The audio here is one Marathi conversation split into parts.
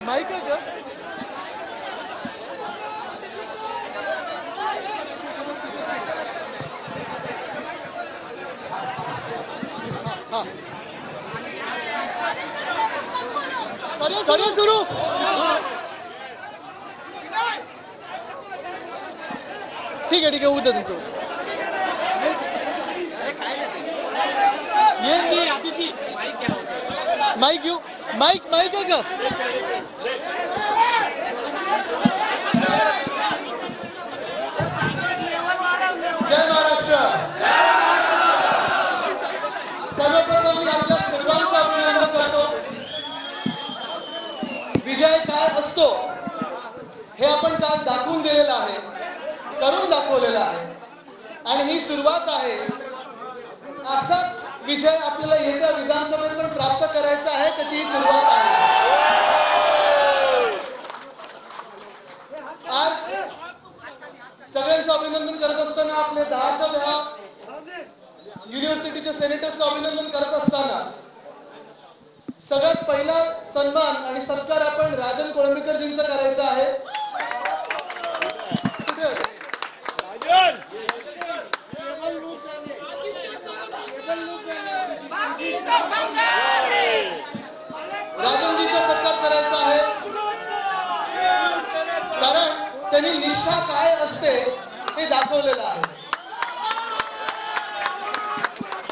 माईक आहे का? करूया सुरू. ठीक आहे होऊ द्या तुमचं. माईक घेऊ. माईक आहे का? जय महाराष्ट्र. सर्वप्रथम मी आपल्या सर्वांचं अभिनंदन करतो. विजय काय असतो हे आपण काल दाखवून दिलेलं आहे, करून दाखवलेलं आहे आणि ही सुरुवात आहे. असाच विजय आपल्याला येत्या विधानसभेत पण प्राप्त करायचा आहे, त्याची ही सुरुवात आहे. आज सगळ्यांचं अभिनंदन करत असताना, आपले 10च्या 10 युनिव्हर्सिटीच्या सेनेटर्सचं अभिनंदन करत असताना, सगळ्यात पहिला सन्मान आणि सत्कार आपण राजन कोळंबीकरजींचा करायचा आहे. राजनजीचा सत्कार करायचा आहे, कारण त्यांनी निष्ठा काय असते हे दाखवलेलं आहे.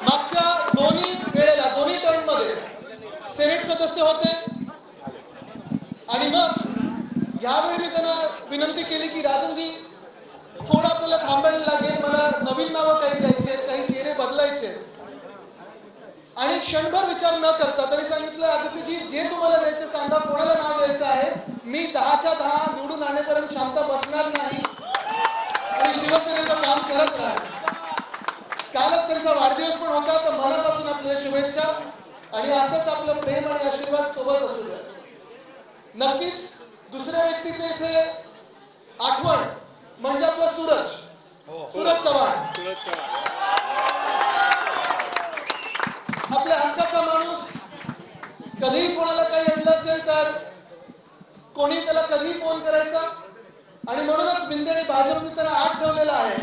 मागच्या दोन्ही टर्म मध्ये सेनेट सदस्य होते आणि मग यावेळी मी त्यांना विनंती केली की राजनजी थोडं आपल्याला थांबायला लागेल, मला नवीन नावं काही द्यायची आहेत, काही चेहरे बदलायचे आहेत. आणि क्षणभर विचार न करता त्यांनी सांगितलं, आदित्यजी जे तुम्हाला द्यायचं सांगा, कोणाला नाव द्यायचं आहे. मी 10च्या 10 निवडून आणेपर्यंत शांत बसणार नाही आणि शिवसेनेचं काम करत राहणार. कालच त्यांचा वाढदिवस पण होता, तर मनापासून आपल्याला शुभेच्छा आणि असंच आपलं प्रेम आणि आशीर्वाद सोबत असू द्या. नक्कीच दुसऱ्या व्यक्तीचे इथे आठवण म्हणजे आपला सूरज चव्हाण. आपल्या हक्काचा माणूस. कधीही कोणाला काही अडलं असेल तर कोणी त्याला कधीही फोन करायचा आणि म्हणूनच बिंदे आणि भाजपने त्याला आत ठेवलेला आहे.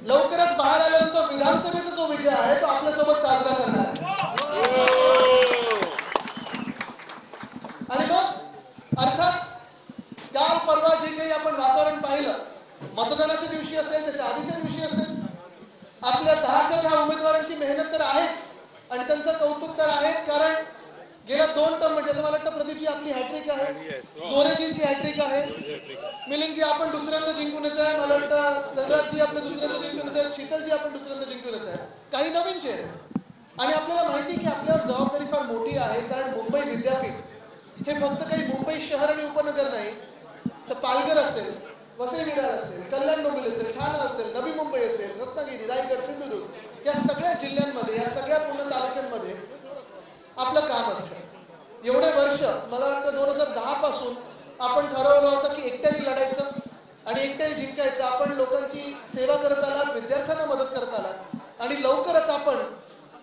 लवकरच बाहेर आल्यानंतर विधानसभेचा जो विजय आहे तो आपल्यासोबत साजरा करणार आहे. आणि मग अर्थात काल परवा जे काही आपण वातावरण पाहिलं, मतदानाच्या दिवशी असेल, त्याच्या आधीच्या दिवशी असेल, आपल्या 10च्या 10 उमेदवारांची मेहनत तर आहेच आणि त्यांचं कौतुक तर आहे. कारण गेल्या 2 टर्म म्हणजे मला वाटतं प्रदीपजी आपली हॅट्रिक आहे, जोरेजींची हॅट्रिक आहे, मिलिंदजी आपण दुसऱ्यांदा जिंकून येत आहे, मला वाटतं धनराजजी आपले दुसऱ्यांदा जिंकून येत आहेत, शीतलजी आपण दुसऱ्यांदा जिंकून येत आहे. काही नवीन चेहरे आणि आपल्याला माहिती की आपल्यावर जबाबदारी फार मोठी आहे. कारण मुंबई विद्यापीठ हे फक्त काही मुंबई शहर आणि उपनगर नाही, तर पालघर असेल, वसई विरार असेल, कल्याण डोंबिवली असेल, ठाणा असेल, नवी मुंबई असेल, रत्नागिरी, रायगड, सिंधुदुर्ग या सगळ्या जिल्ह्यांमध्ये, या सगळ्या पूर्ण तालुक्यांमध्ये आपलं काम असतं. एवढे वर्ष मला वाटतं 2010 पासून आपण ठरवलं होतं की एकट्याने लढायचं आणि एकट्याने जिंकायचं. आपण लोकांची सेवा करत आलात, विद्यार्थ्यांना मदत करत आलात आणि लवकरच आपण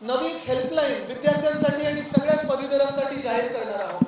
नवीन हेल्पलाईन विद्यार्थ्यांसाठी आणि सगळ्याच पदवीधरांसाठी जाहीर करणार आहोत.